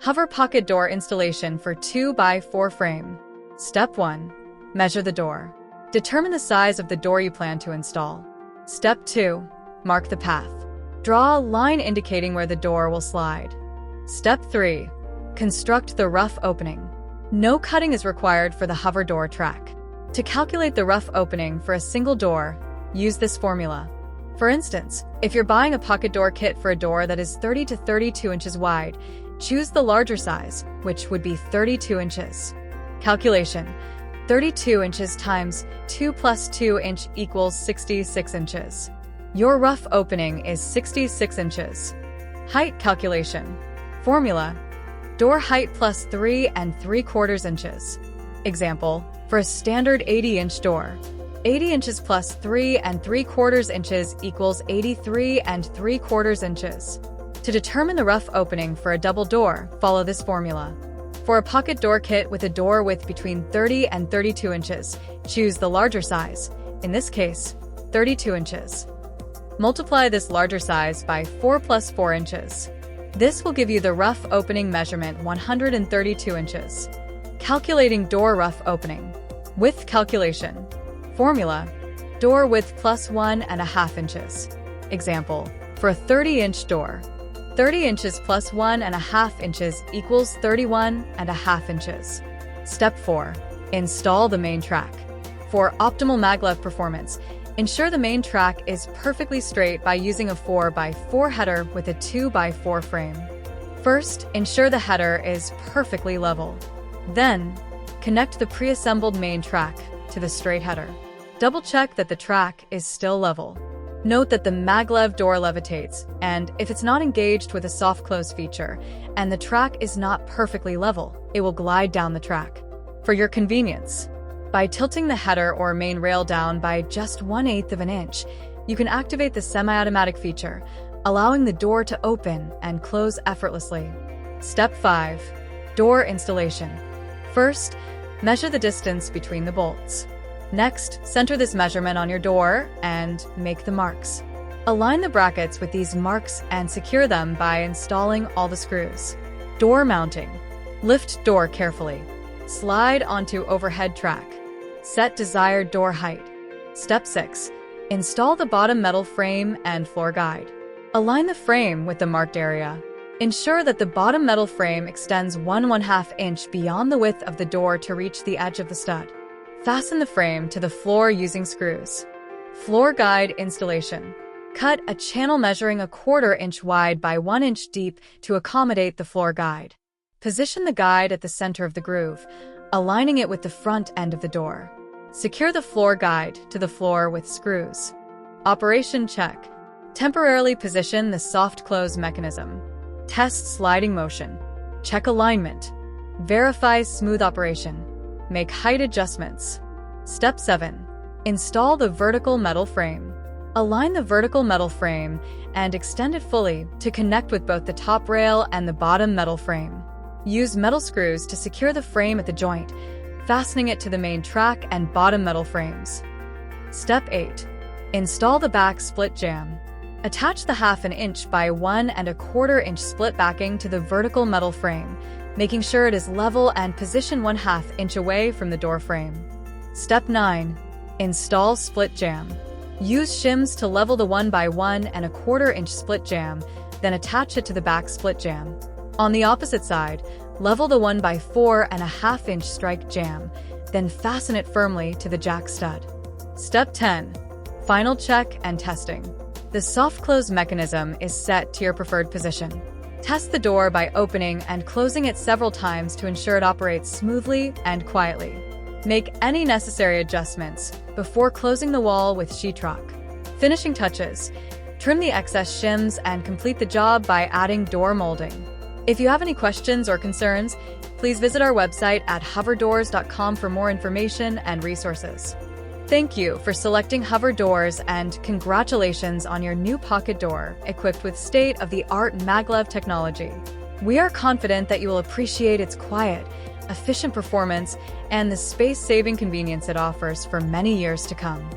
Hover pocket door installation for 2x4 frame. Step 1. Measure the door. Determine the size of the door you plan to install. Step 2. Mark the path. Draw a line indicating where the door will slide. Step 3. Construct the rough opening. No cutting is required for the hover door track. To calculate the rough opening for a single door, use this formula. For instance, if you're buying a pocket door kit for a door that is 30 to 32 inches wide, choose the larger size, which would be 32 inches. Calculation: 32 inches times 2 plus 2 inch equals 66 inches. Your rough opening is 66 inches. Height calculation. Formula: door height plus 3 3/4 inches. Example, for a standard 80-inch door, 80 inches plus 3 3/4 inches equals 83 3/4 inches. To determine the rough opening for a double door, follow this formula. For a pocket door kit with a door width between 30 and 32 inches, choose the larger size, in this case, 32 inches. Multiply this larger size by 4 plus 4 inches. This will give you the rough opening measurement 132 inches. Calculating door rough opening. Width calculation. Formula: door width plus 1.5 inches. Example, for a 30-inch door, 30 inches plus 1.5 inches equals 31.5 inches. Step 4. Install the main track. For optimal maglev performance, ensure the main track is perfectly straight by using a 4x4 header with a 2x4 frame. First, ensure the header is perfectly level. Then, connect the pre-assembled main track to the straight header. Double-check that the track is still level. Note that the maglev door levitates, and if it's not engaged with a soft close feature, and the track is not perfectly level, it will glide down the track. For your convenience, by tilting the header or main rail down by just 1/8 of an inch, you can activate the semi-automatic feature, allowing the door to open and close effortlessly. Step 5. Door installation. First, measure the distance between the bolts. Next, center this measurement on your door and make the marks. Align the brackets with these marks and secure them by installing all the screws. Door mounting. Lift door carefully. Slide onto overhead track. Set desired door height. Step 6. Install the bottom metal frame and floor guide. Align the frame with the marked area. Ensure that the bottom metal frame extends 1/2 inch beyond the width of the door to reach the edge of the stud. Fasten the frame to the floor using screws. Floor guide installation. Cut a channel measuring 1/4 inch wide by 1 inch deep to accommodate the floor guide. Position the guide at the center of the groove, aligning it with the front end of the door. Secure the floor guide to the floor with screws. Operation check. Temporarily position the soft close mechanism. Test sliding motion. Check alignment. Verify smooth operation. Make height adjustments. Step 7. Install the vertical metal frame. Align the vertical metal frame and extend it fully to connect with both the top rail and the bottom metal frame. Use metal screws to secure the frame at the joint, fastening it to the main track and bottom metal frames. Step 8. Install the back split jamb. Attach the 1/2 inch by 1 inch split backing to the vertical metal frame, making sure it is level and position 1/2 inch away from the door frame. Step 9. Install split jamb. Use shims to level the 1 inch split jamb, then attach it to the back split jamb. On the opposite side, level the 1 inch strike jamb, then fasten it firmly to the jack stud. Step 10. Final check and testing. The soft close mechanism is set to your preferred position. Test the door by opening and closing it several times to ensure it operates smoothly and quietly. Make any necessary adjustments before closing the wall with sheetrock. Finishing touches. Trim the excess shims and complete the job by adding door molding. If you have any questions or concerns, please visit our website at hoverdoors.com for more information and resources. Thank you for selecting Hover Doors, and congratulations on your new pocket door equipped with state-of-the-art maglev technology. We are confident that you will appreciate its quiet, efficient performance and the space-saving convenience it offers for many years to come.